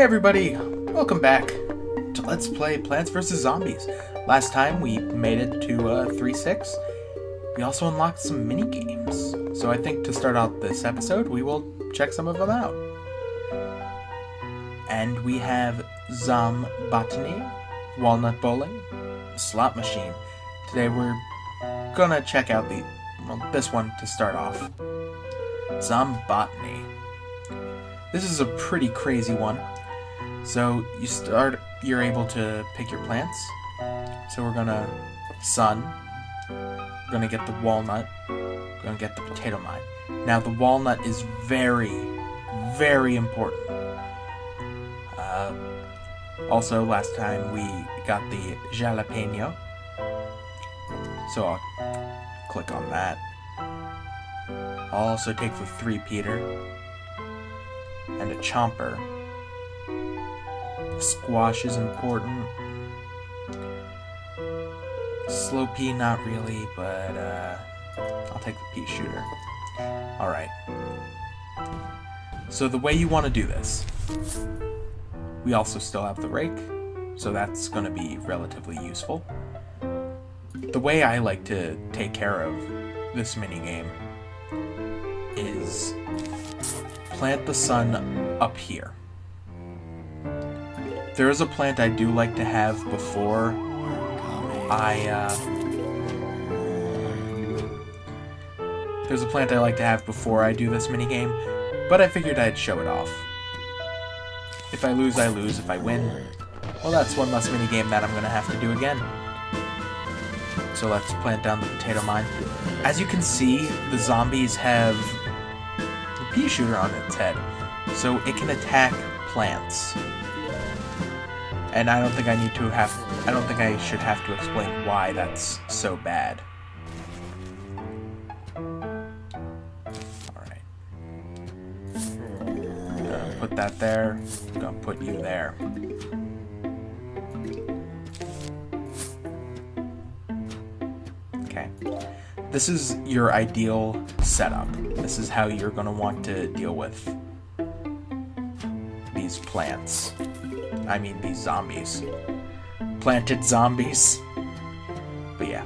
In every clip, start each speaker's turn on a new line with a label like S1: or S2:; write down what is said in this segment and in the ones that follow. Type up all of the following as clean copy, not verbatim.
S1: everybody, welcome back to Let's Play Plants vs. Zombies. Last time we made it to 3-6. We also unlocked some mini-games. So I think to start out this episode, we will check some of them out. And we have Zombotany, Walnut Bowling, Slot Machine. Today we're gonna check out this one to start off. Zombotany. This is a pretty crazy one. So you're able to pick your plants. So we're gonna sun, we're gonna get the walnut, we're gonna get the potato mine. Now the walnut is very, very important. Also last time we got the jalapeno. So I'll click on that. I'll also take the 3-peater and a chomper. Squash is important. Slow pea, not really, but I'll take the pea shooter. Alright. So the way you want to do this, we also still have the rake, so that's going to be relatively useful. The way I like to take care of this minigame is plant the sun up here. There is a plant I do like to have before There's a plant I like to have before I do this minigame, but I figured I'd show it off. If I lose, I lose. If I win, well, that's one less minigame that I'm going to have to do again. So let's plant down the potato mine. As you can see, the zombies have the pea shooter on its head, so it can attack plants. And I don't think I should have to explain why that's so bad. Alright. Gonna put that there. Gonna put you there. Okay. This is your ideal setup. This is how you're gonna want to deal with these plants. I mean, these zombies. Planted zombies. But yeah.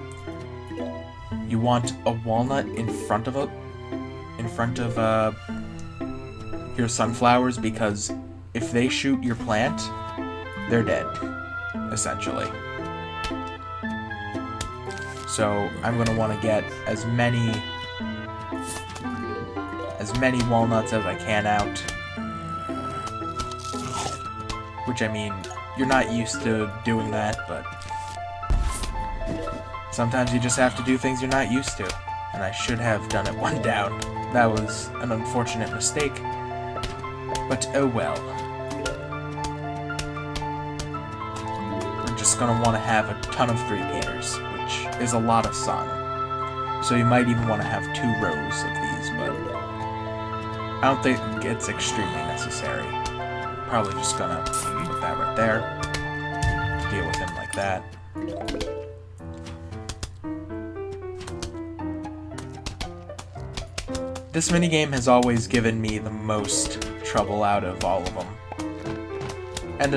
S1: You want a walnut in front of your sunflowers, because if they shoot your plant, they're dead, essentially. So I'm going to want to get as many walnuts as I can out. Which, I mean, you're not used to doing that, but sometimes you just have to do things you're not used to. And I should have done it one down. That was an unfortunate mistake, but oh well. We're just gonna want to have a ton of 3-peaters, which is a lot of sun. So you might even want to have 2 rows of these, but I don't think it's extremely necessary. Probably just gonna put that right there. Deal with him like that. This minigame has always given me the most trouble out of all of them. And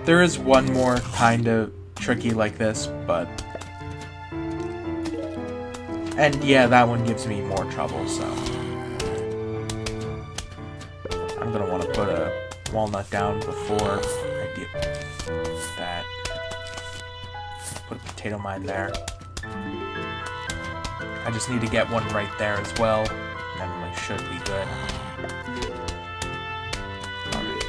S1: there is one more kind of tricky like this, but... And yeah, that one gives me more trouble, so... I'm gonna want to put a walnut down before I do that. Put a potato mine there. I just need to get one right there as well, and then we should be good. Alright.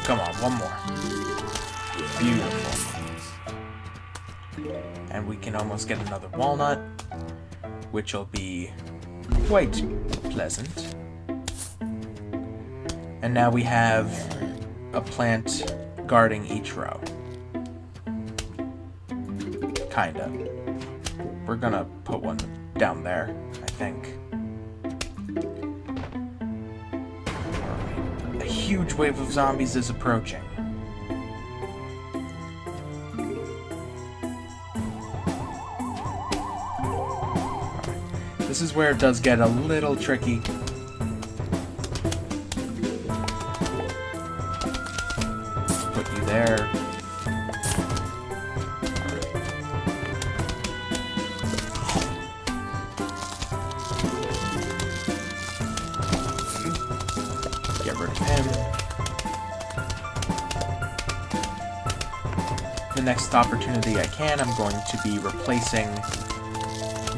S1: Come on, one more. Beautiful. And we can almost get another walnut, which will be quite pleasant. And now we have a plant guarding each row. Kinda. We're gonna put one down there, I think. Alright. A huge wave of zombies is approaching. This is where it does get a little tricky. Put you there. Get rid of him. The next opportunity I can, I'm going to be replacing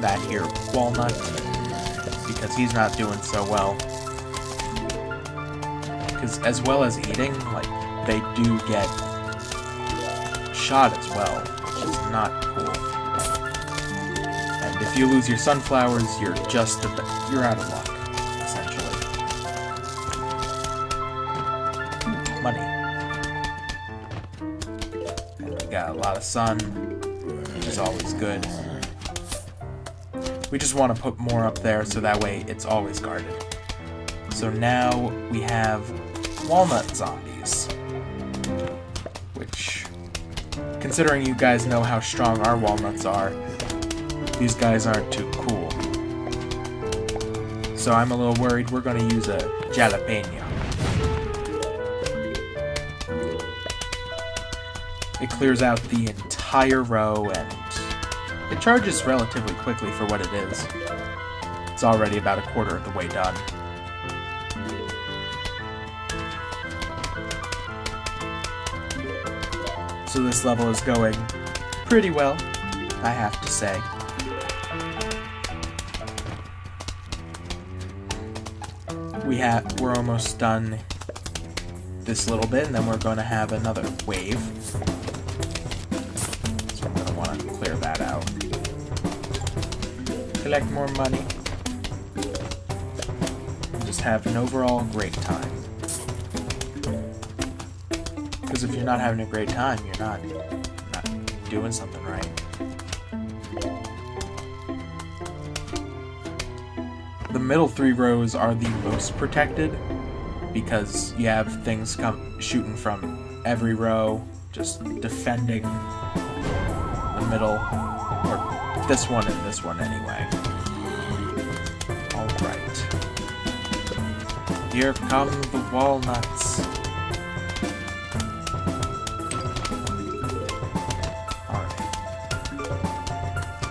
S1: that here Walnut, because he's not doing so well. Because as well as eating, like, they do get shot as well, which is not cool. And if you lose your sunflowers, you're you're out of luck, essentially. Money. And we got a lot of sun, which is always good. We just want to put more up there so that way it's always guarded. So now we have walnut zombies, which, considering you guys know how strong our walnuts are, these guys aren't too cool. So I'm a little worried we're going to use a jalapeno. It clears out the entire row and it charges relatively quickly for what it is. It's already about a quarter of the way done. So this level is going pretty well, I have to say. We're almost done this little bit, and then we're going to have another wave. So I'm going to want to clear that out. Collect more money. And just have an overall great time. Because if you're not having a great time, you're not doing something right. The middle three rows are the most protected because you have things shooting from every row, just defending the middle, or this one and this one anyway. Alright. Here come the walnuts.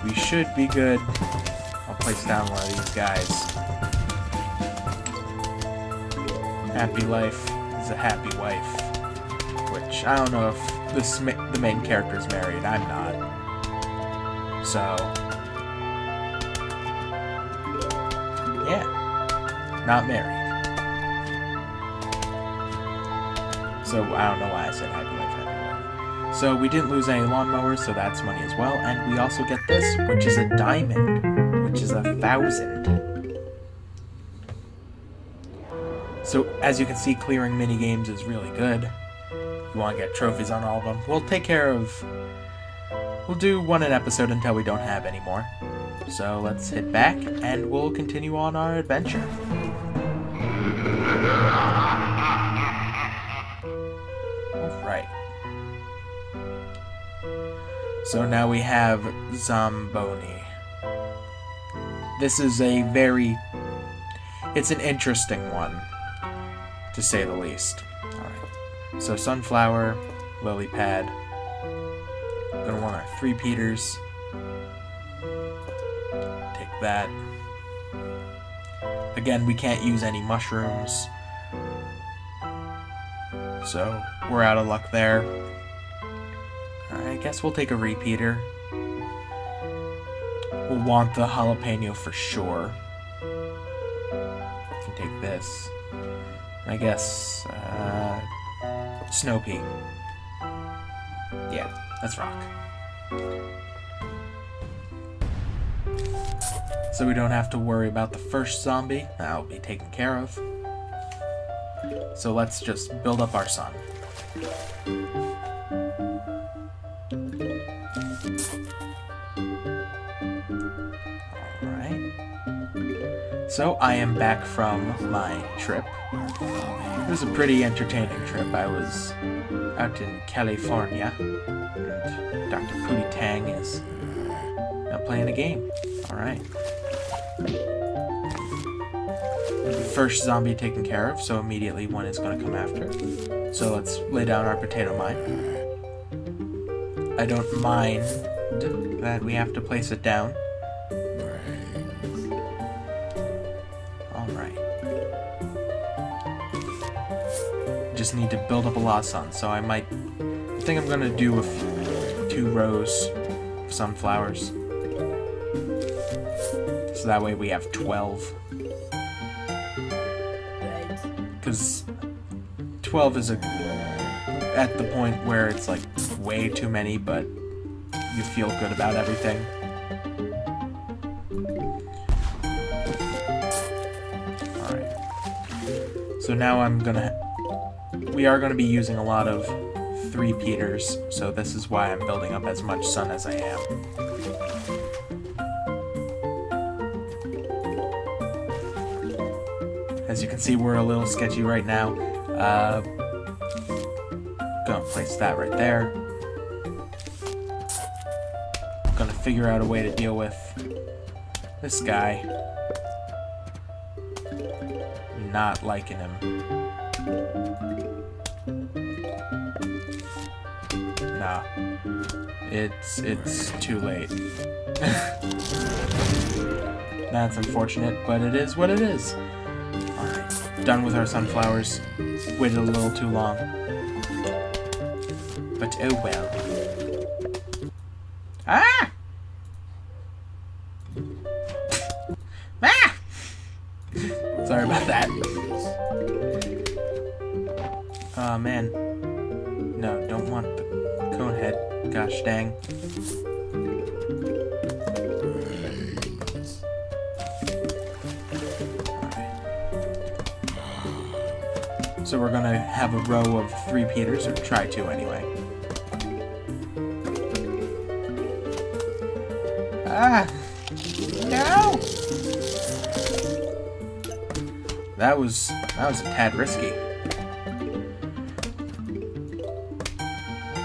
S1: We should be good. I'll place down one of these guys. Happy life is a happy wife. Which, I don't know if the main character is married. I'm not. So, yeah. Not married. So, I don't know why I said happy life, happy wife. So we didn't lose any lawnmowers, so that's money as well. And we also get this, which is a diamond, which is 1,000. So as you can see, clearing minigames is really good. If you want to get trophies on all of them, we'll do one an episode until we don't have any more. So let's hit back, and we'll continue on our adventure. Alright. So now we have Zamboni. This is it's an interesting one, to say the least. Alright, so sunflower, lily pad. Gonna want our 3 Peters. Take that. Again, we can't use any mushrooms, so we're out of luck there. I guess we'll take a repeater. We'll want the jalapeno for sure. Can take this. I guess, snow pea. Yeah, let's rock. So we don't have to worry about the first zombie. That'll be taken care of. So let's just build up our sun. So I am back from my trip. It was a pretty entertaining trip. I was out in California, and Dr. Pootie Tang is now playing a game. Alright. First zombie taken care of, so immediately one is going to come after. So let's lay down our potato mine. I don't mind that we have to place it down. Alright. Just need to build up a lot of sun, so I think I'm going to do 2 rows of sunflowers. So that way we have 12. Because 12 is at the point where it's like way too many, but you feel good about everything. Alright. So now we are gonna be using a lot of 3-peaters, so this is why I'm building up as much sun as I am. As you can see, we're a little sketchy right now. Gonna place that right there. Gonna figure out a way to deal with this guy. Not liking him. Nah. It's too late. That's unfortunate, but it is what it is. Done with our sunflowers. Waited a little too long. But oh well. Ah! Ah! Sorry about that. Oh man. No, don't want the cone head. Gosh dang. So we're gonna have a row of 3-peaters, or try to anyway. Ah! No! That was a tad risky.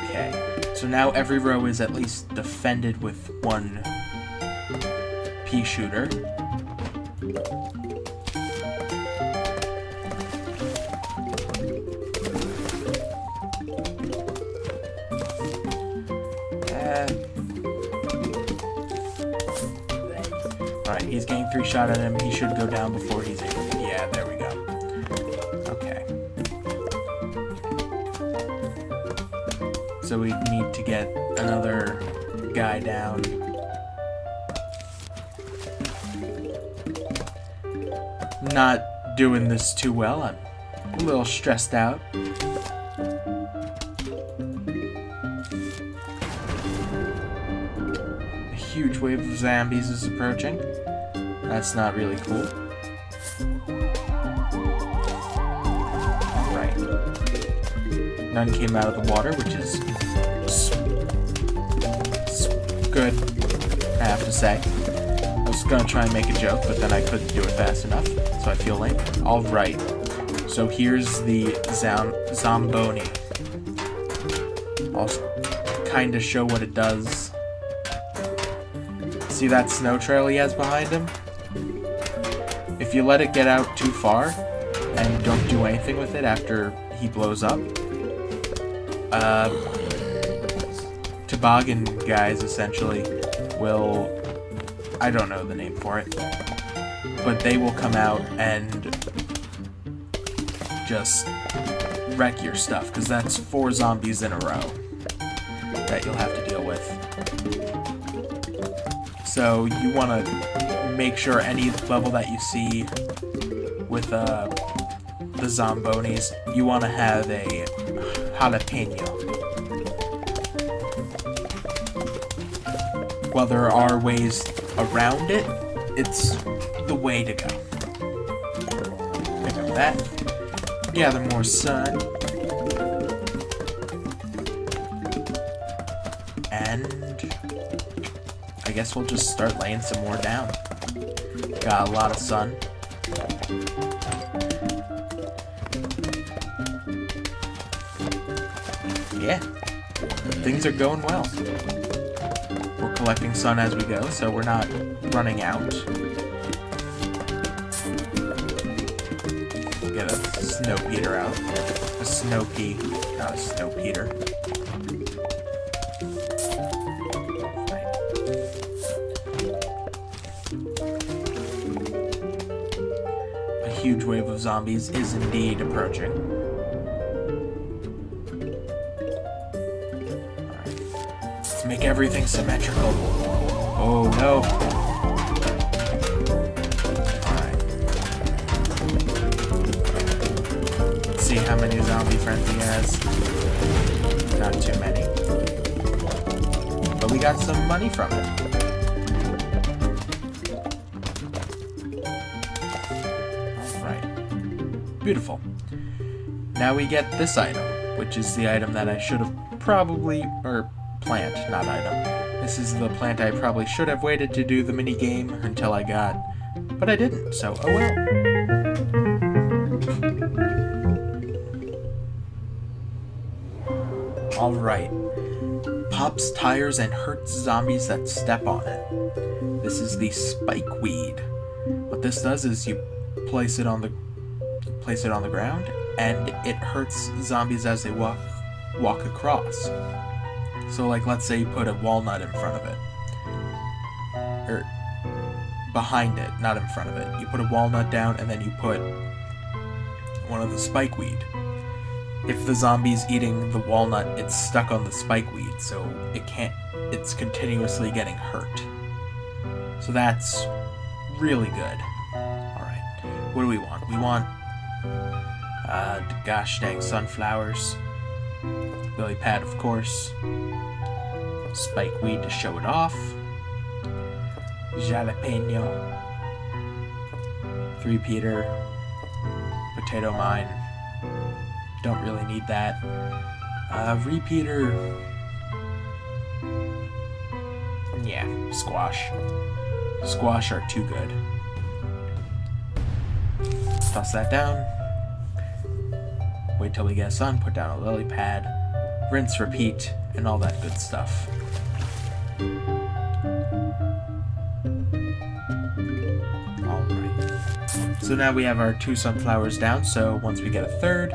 S1: Okay, so now every row is at least defended with 1 pea shooter. Alright, he's getting 3 shot at him. He should go down before he's able to. Yeah, there we go. Okay. So we need to get another guy down. Not doing this too well. I'm a little stressed out. A huge wave of zombies is approaching. That's not really cool. Right. None came out of the water, which is good, I have to say. I was gonna try and make a joke, but then I couldn't do it fast enough, so I feel lame. Alright. So here's the Zomboni. I'll kind of show what it does. See that snow trail he has behind him? If you let it get out too far and don't do anything with it after he blows up, toboggan guys essentially will, I don't know the name for it, but they will come out and just wreck your stuff, because that's 4 zombies in a row that you'll have to deal with. So you want to make sure any level that you see with the Zombonis, you want to have a jalapeno. While there are ways around it, it's the way to go. Pick up that. Gather more sun. And I guess we'll just start laying some more down. Got a lot of sun. Yeah, things are going well. We're collecting sun as we go, so we're not running out. get a Snow Peter out. A Snow Pea, not a Snow Peter. A huge wave of zombies is indeed approaching. Alright. Let's make everything symmetrical. Oh no. See how many zombie friends he has. Not too many. But we got some money from it. Alright. Beautiful. Now we get this item, which is the item that I should have probably... or plant, not item. This is the plant I probably should have waited to do the mini game until I got. But I didn't, so oh well. Alright. Pops tires and hurts zombies that step on it. This is the spike weed. What this does is you place it on the ground and it hurts zombies as they walk across. So like let's say you put a walnut in front of it. Or behind it, not in front of it. You put a walnut down and then you put one of the spike weed. If the zombie's eating the walnut, it's stuck on the spike weed, so it's continuously getting hurt. So that's really good. Alright, what do we want? We want, gosh dang sunflowers. Lily pad, of course. Spike weed to show it off. Jalapeno. 3 Peter. Potato mine. Don't really need that. Repeater. Yeah, squash. Squash are too good. Toss that down. Wait till we get sun, put down a lily pad. Rinse, repeat, and all that good stuff. Alright. So now we have our 2 sunflowers down, so once we get a third,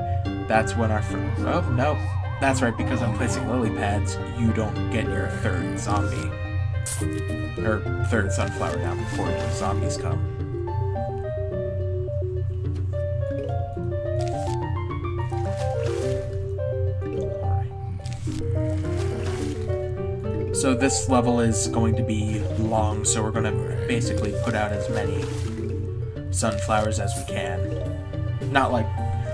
S1: that's when our oh, no. That's right, because I'm placing lily pads, you don't get your third zombie. Or third sunflower down before the zombies come. Alright. So this level is going to be long, so we're going to basically put out as many sunflowers as we can. Not like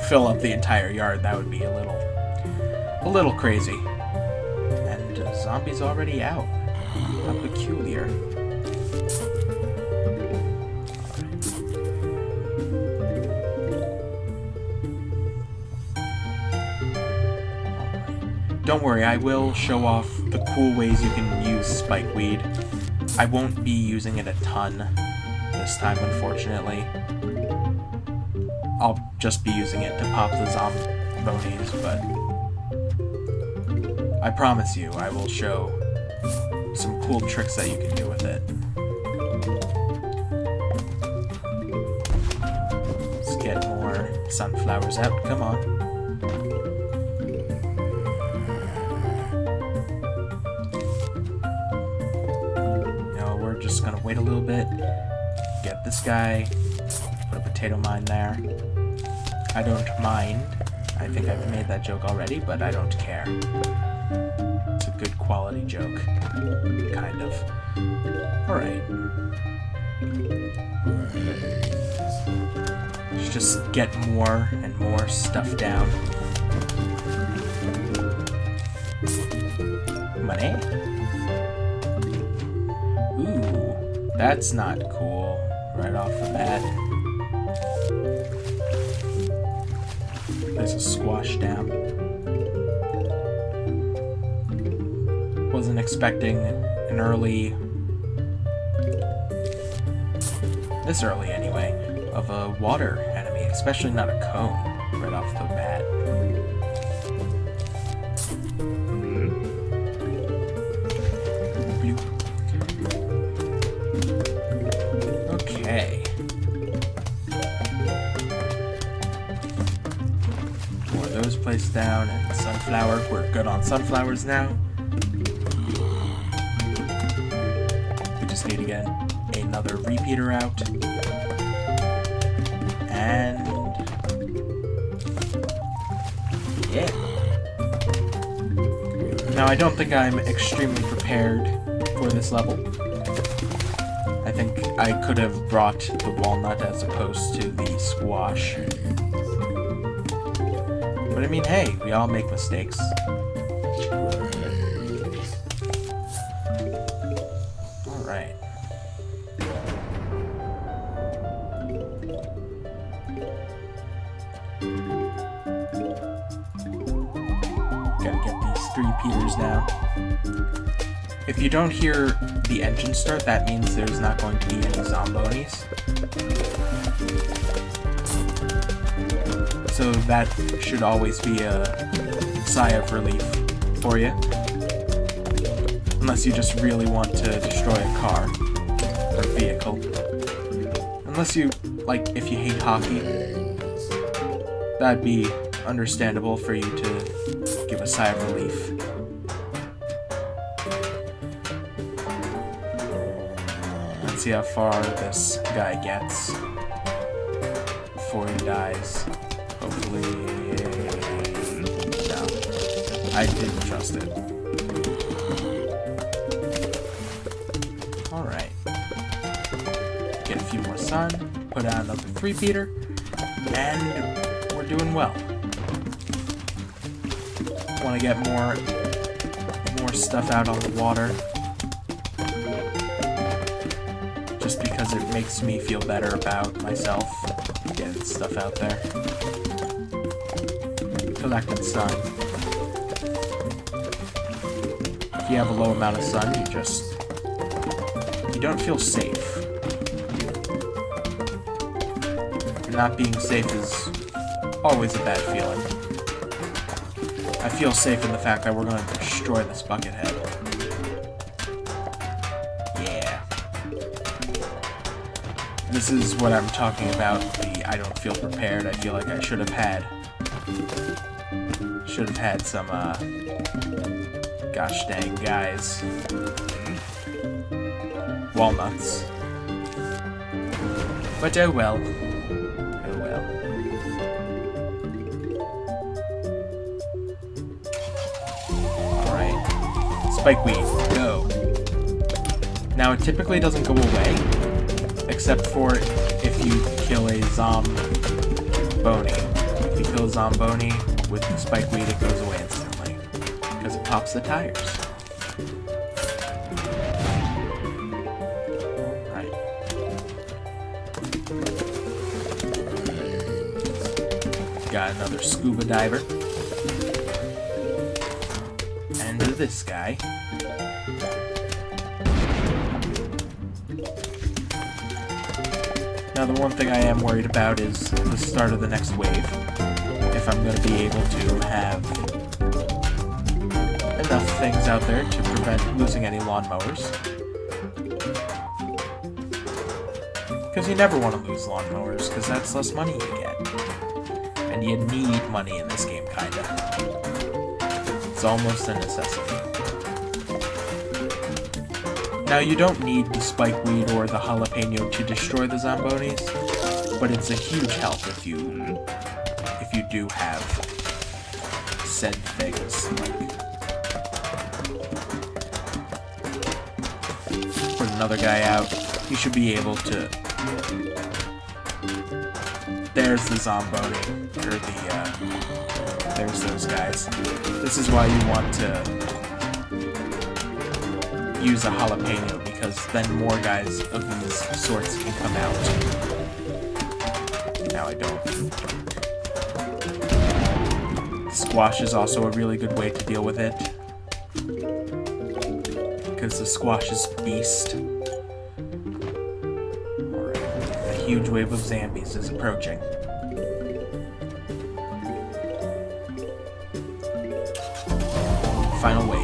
S1: fill up the entire yard, that would be a little crazy. And zombies already out. How peculiar. Alright. Don't worry, I will show off the cool ways you can use spike weed. I won't be using it a ton this time, unfortunately. I'll just be using it to pop the zombies, but I promise you, I will show some cool tricks that you can do with it. Let's get more sunflowers out, come on. No, we're just gonna wait a little bit, get this guy, put a potato mine there. I don't mind. I think I've made that joke already, but I don't care. It's a good quality joke. Kind of. Alright. Let's just get more and more stuff down. Money? Ooh, that's not cool. Right off the bat. There's a squash down. Wasn't expecting an early... this early anyway, of a water enemy, especially not a cone right off the bat. Okay. place down, and sunflower. We're good on sunflowers now. We just need to get another repeater out. And yeah. Now I don't think I'm extremely prepared for this level. I think I could have brought the walnut as opposed to the squash. But I mean, hey, we all make mistakes. Alright. Gotta get these 3 Peters now. If you don't hear the engine start, that means there's not going to be any Zombonis. So that should always be a sigh of relief for you. Unless you just really want to destroy a car or vehicle. Unless you, like, if you hate hockey, that'd be understandable for you to give a sigh of relief. Let's see how far this guy gets before he dies. Hopefully, no. I didn't trust it. Alright. Get a few more sun, put out another 3-peater, and we're doing well. Want to get more stuff out on the water. Just because it makes me feel better about myself getting stuff out there. Collecting sun. If you have a low amount of sun, you don't feel safe. Not being safe is always a bad feeling. I feel safe in the fact that we're going to destroy this buckethead. Yeah. This is what I'm talking about, the I don't feel prepared. I feel like I should have had some, gosh dang guys. Walnuts. But oh well. Oh well. Alright. Spikeweed, go. Now it typically doesn't go away, except for if you kill a Zomboni. If you kill a Zomboni with the Spikeweed, it goes away instantly, because it pops the tires. Right. Got another scuba diver. And this guy. Now the one thing I am worried about is the start of the next wave. If I'm going to be able to have enough things out there to prevent losing any lawnmowers. Because you never want to lose lawnmowers, because that's less money you get. And you need money in this game, kinda. It's almost a necessity. Now, you don't need the Spikeweed or the Jalapeno to destroy the Zombonis, but it's a huge help if you do have said things. Like, put another guy out, you should be able to... There's the Zomboni, or there's those guys. This is why you want to use a Jalapeno, because then more guys of these sorts can come out. Now I don't. Squash is also a really good way to deal with it, because the squash is beast. Alright, a huge wave of zombies is approaching. Final wave.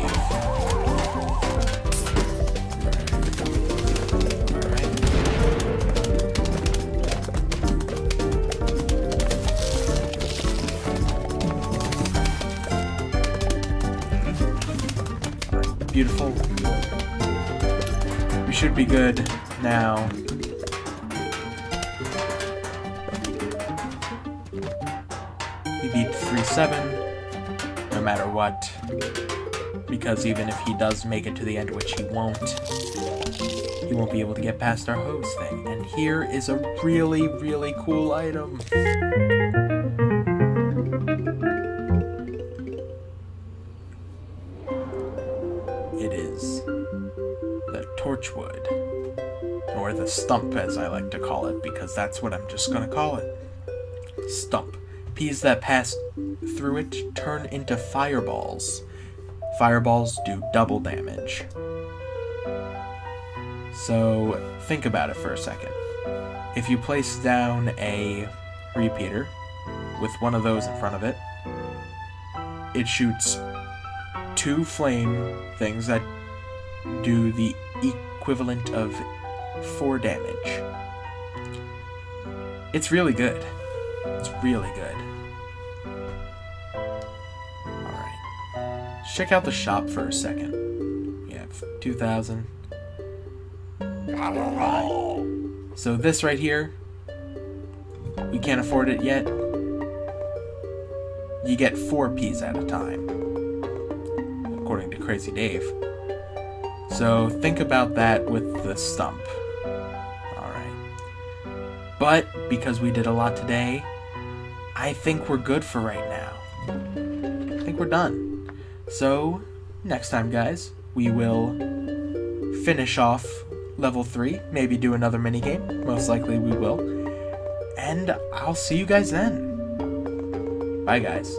S1: Beautiful. We should be good now. He beat 3-7, no matter what. Because even if he does make it to the end, which he won't be able to get past our hose thing. And here is a really, really cool item. It is the Torchwood, or the Stump as I like to call it, because that's what I'm just gonna call it. Stump. Peas that pass through it turn into fireballs. Fireballs do double damage. So, think about it for a second. If you place down a repeater with one of those in front of it, it shoots 2 flame things that do the equivalent of 4 damage. It's really good. It's really good. Alright. Check out the shop for a second. We have 2,000. So this right here, we can't afford it yet. You get 4 Ps at a time, according to Crazy Dave. So think about that with the Stump. Alright. But because we did a lot today, I think we're good for right now. I think we're done. So, next time, guys, we will finish off level 3, maybe do another minigame. Most likely we will. And I'll see you guys then. Bye, guys.